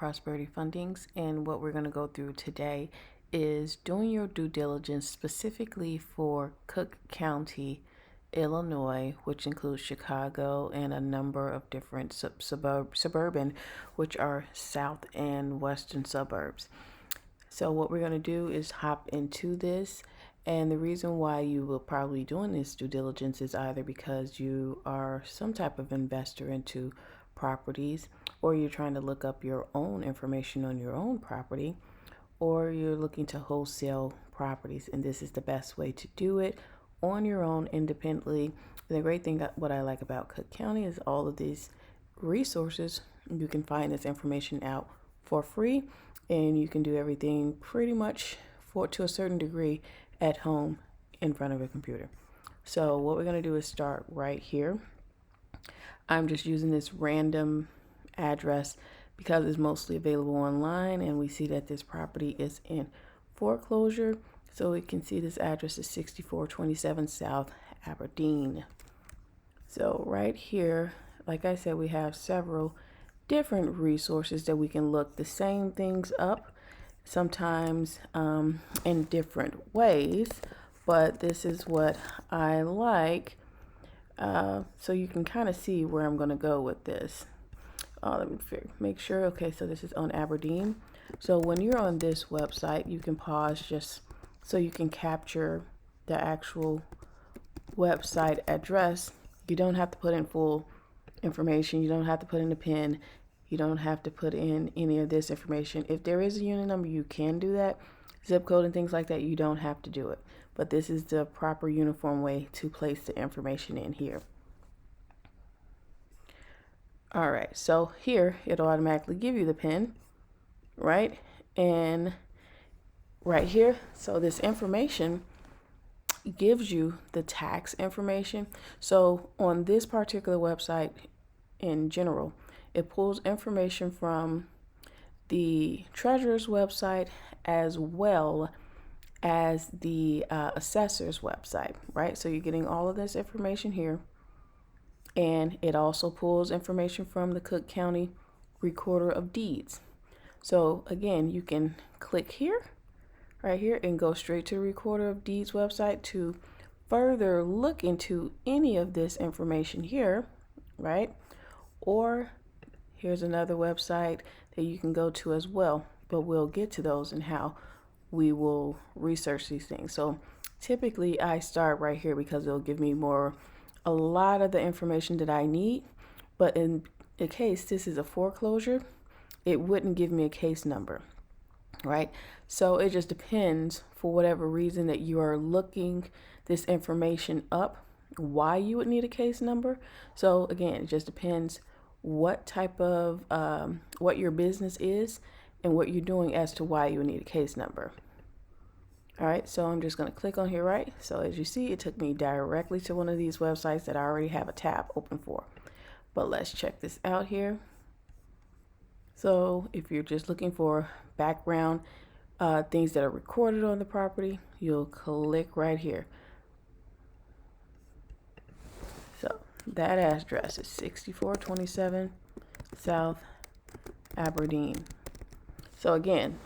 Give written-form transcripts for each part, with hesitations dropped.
Prosperity Fundings, and what we're going to go through today is doing your due diligence specifically for Cook County, Illinois, which includes Chicago and a number of different suburban, which are south and western suburbs. So what we're going to do is hop into this. And the reason why you will probably be doing this due diligence is either because you are some type of investor into properties, or you're trying to look up your own information on your own property, or you're looking to wholesale properties. And this is the best way to do it on your own independently. And the great thing, what I like about Cook County, is all of these resources. You can find this information out for free, and you can do everything pretty much to a certain degree at home in front of a computer. So what we're going to do is start right here. I'm just using this random address because it's mostly available online, and we see that this property is in foreclosure. So we can see this address is 6427 South Aberdeen. So right here, like I said, we have several different resources that we can look the same things up, sometimes in different ways, but this is what I like, so you can kind of see where I'm going to go with this. Let me make sure. Okay, so this is on Aberdeen. So when you're on this website, you can pause just so you can capture the actual website address. You don't have to put in full information. You don't have to put in a PIN. You don't have to put in any of this information. If there is a unit number, you can do that. Zip code and things like that, you don't have to do it. But this is the proper uniform way to place the information in here. All right, so here it'll automatically give you the PIN, right? And right here, so this information gives you the tax information. So on this particular website in general, it pulls information from the treasurer's website as well as the assessor's website, right? So you're getting all of this information here. And it also pulls information from the Cook County Recorder of Deeds. So again, you can click here, right here, and go straight to the Recorder of Deeds website to further look into any of this information here, right? Or here's another website that you can go to as well, but we'll get to those and how we will research these things. So typically I start right here because it'll give me a lot of the information that I need. But in the case this is a foreclosure, it wouldn't give me a case number, right? So it just depends, for whatever reason that you are looking this information up, why you would need a case number. So again, it just depends what type of what your business is and what you're doing as to why you would need a case number. All right, so I'm just going to click on here, right? So as you see, it took me directly to one of these websites that I already have a tab open for. But let's check this out here. So if you're just looking for background things that are recorded on the property, you'll click right here. So that address is 6427 South Aberdeen. So again,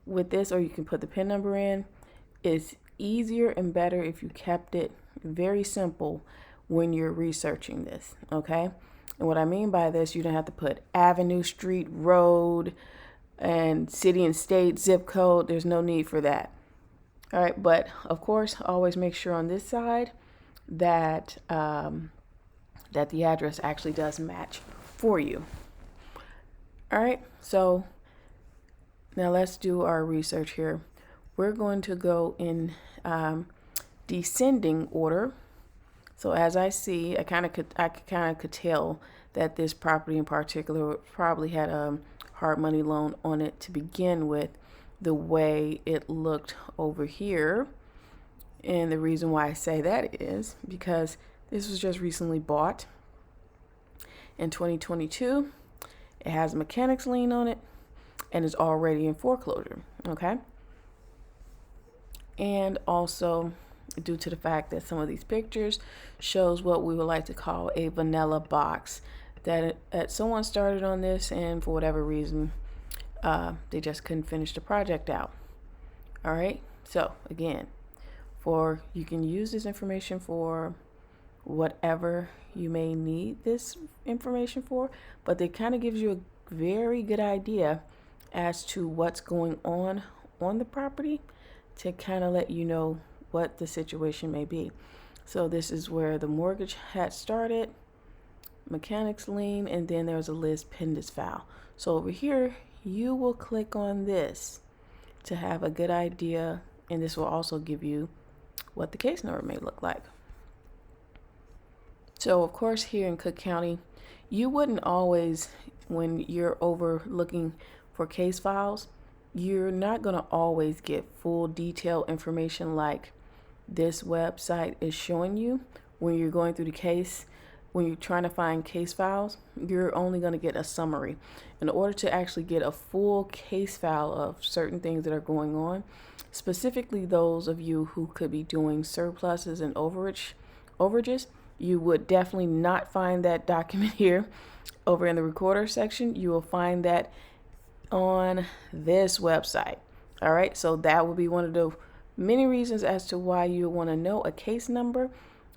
with this, or you can put the PIN number in, it's easier and better if you kept it very simple when you're researching this, okay? And what I mean by this, you don't have to put avenue, street, road, and city and state, zip code. There's no need for that. All right, but of course, always make sure on this side that that the address actually does match for you. All right, so now let's do our research here. We're going to go in descending order. So as I see, I kind of could tell that this property in particular probably had a hard money loan on it to begin with, the way it looked over here. And the reason why I say that is because this was just recently bought in 2022. It has a mechanics lien on it and is already in foreclosure, okay? And also, due to the fact that some of these pictures shows what we would like to call a vanilla box that someone started on this, and for whatever reason, they just couldn't finish the project out. All right. So again, you can use this information for whatever you may need this information for, but it kind of gives you a very good idea as to what's going on the property to kind of let you know what the situation may be. So this is where the mortgage had started, mechanics lien, and then there's a Liz Pendis file. So over here, you will click on this to have a good idea, and this will also give you what the case number may look like. So of course, here in Cook County, you wouldn't always, when you're overlooking for case files, you're not going to always get full detailed information like this website is showing you. When you're going through the case, when you're trying to find case files, you're only going to get a summary. In order to actually get a full case file of certain things that are going on, specifically those of you who could be doing surpluses and overages, you would definitely not find that document here over in the recorder section. You will find that on this website. All right, so that would be one of the many reasons as to why you want to know a case number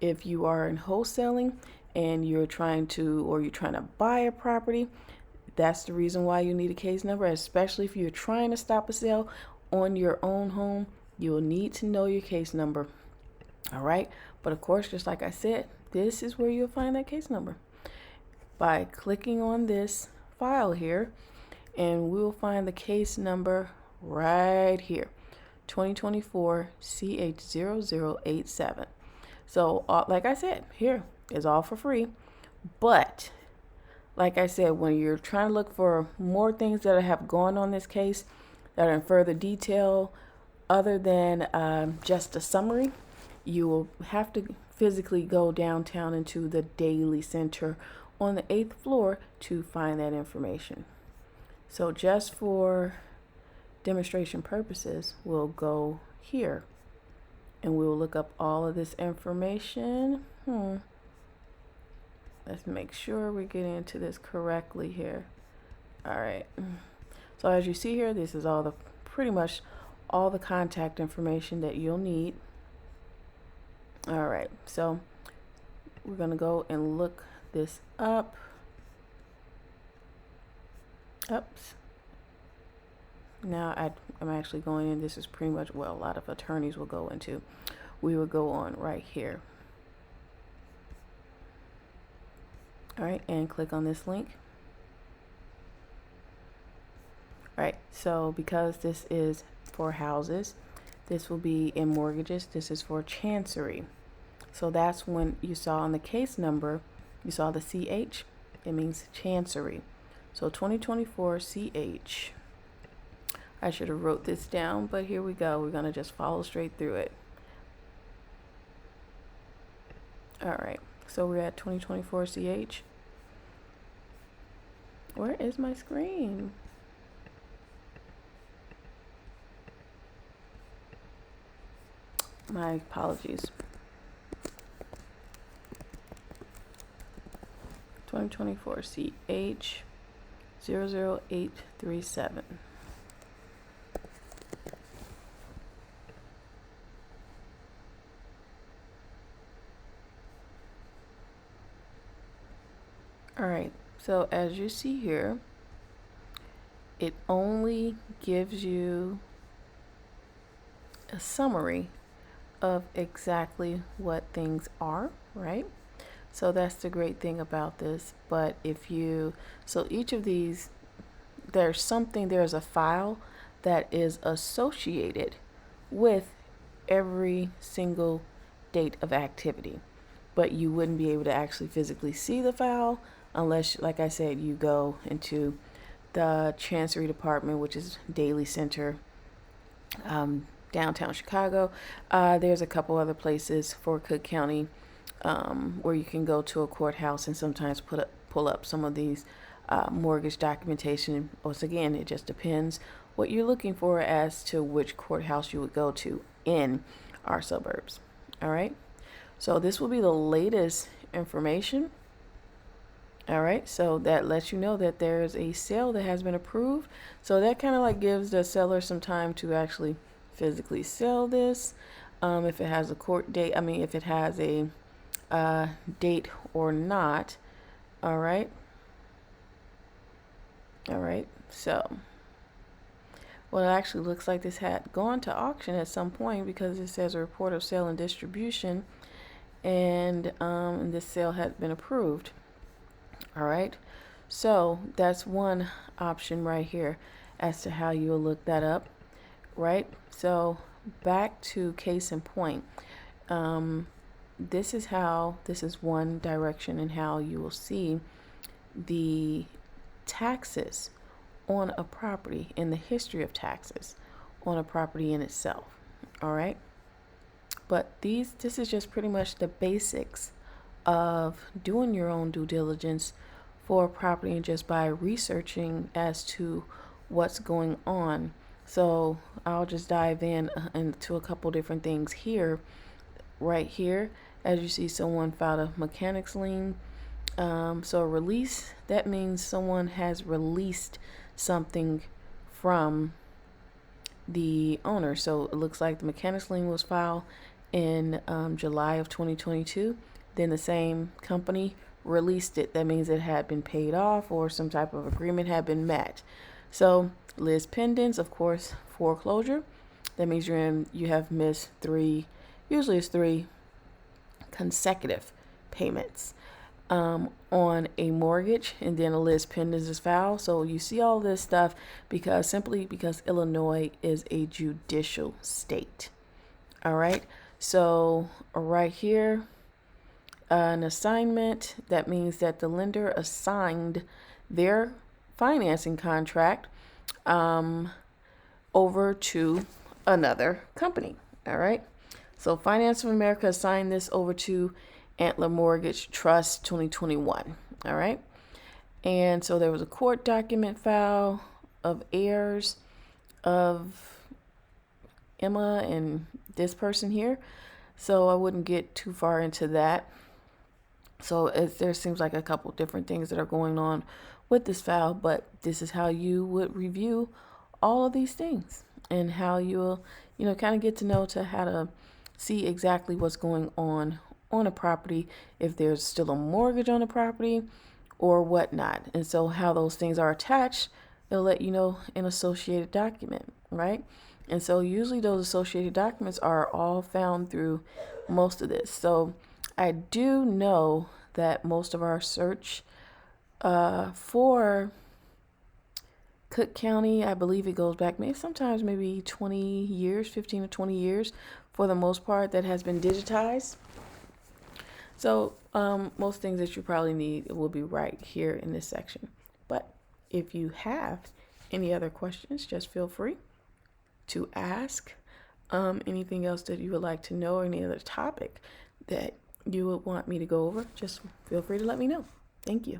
if you are in wholesaling and you're trying to buy a property. That's the reason why you need a case number, especially if you're trying to stop a sale on your own home. You'll need to know your case number. All right, but of course, just like I said, this is where you'll find that case number by clicking on this file here, and we'll find the case number right here, 2024 CH0087. So like I said, here is all for free. But like I said, when you're trying to look for more things that have gone on this case that are in further detail other than just a summary, you will have to physically go downtown into the Daily Center on the 8th floor to find that information. So just for demonstration purposes, we'll go here and we'll look up all of this information. Let's make sure we're getting into this correctly here. All right. So as you see here, this is pretty much all the contact information that you'll need. All right. So we're going to go and look this up. Oops. Now I'm actually going in. This is pretty much what a lot of attorneys will go into. We will go on right here. All right, and click on this link. All right, so because this is for houses, this will be in mortgages. This is for chancery. So that's when you saw on the case number, you saw the CH, it means chancery. So 2024 CH. I should have wrote this down, but here we go. We're going to just follow straight through it. All right, so we're at 2024 CH. Where is my screen? My apologies. 2024 CH 00837. All right, so as you see here, it only gives you a summary of exactly what things are, right? So that's the great thing about this. But so each of these, there's a file that is associated with every single date of activity, but you wouldn't be able to actually physically see the file unless, like I said, you go into the Chancery Department, which is Daily Center, downtown Chicago. There's a couple other places for Cook County where you can go to a courthouse and sometimes pull up some of these mortgage documentation. Once again, it just depends what you're looking for as to which courthouse you would go to in our suburbs. All right. So this will be the latest information. All right, so that lets you know that there's a sale that has been approved. So that kind of like gives the seller some time to actually physically sell this. If it has a court date, I mean, if it has a date or not. All right. All right. So, well, it actually looks like this had gone to auction at some point because it says a report of sale and distribution, and this sale had been approved. All right. So that's one option right here as to how you'll look that up. Right. So back to case in point. This is one direction in how you will see the taxes on a property and the history of taxes on a property in itself. All right. But this is just pretty much the basics of doing your own due diligence for a property and just by researching as to what's going on. So I'll just dive into a couple different things here. Right here, as you see, someone filed a mechanics lien. So a release, that means someone has released something from the owner. So it looks like the mechanics lien was filed in July of 2022. Then the same company released it. That means it had been paid off or some type of agreement had been met. So lis pendens, of course, foreclosure. That means you have missed usually it's 3 consecutive payments on a mortgage, and then a lis pendens is filed. So you see all this stuff because Illinois is a judicial state. All right. So right here, an assignment, that means that the lender assigned their financing contract over to another company. All right. So Finance of America assigned this over to Antler Mortgage Trust 2021. All right. And so there was a court document file of heirs of Emma and this person here. So I wouldn't get too far into that. So there seems like a couple different things that are going on with this file, but this is how you would review all of these things and how you'll, kind of get to know to how to see exactly what's going on a property, if there's still a mortgage on the property or whatnot. And so how those things are attached, it'll let you know an associated document, right? And so usually those associated documents are all found through most of this. So I do know that most of our search for Cook County, I believe it goes back maybe 20 years, 15 to 20 years for the most part, that has been digitized. So most things that you probably need will be right here in this section. But if you have any other questions, just feel free to ask. Anything else that you would like to know, or any other topic that you would want me to go over, just feel free to let me know. Thank you.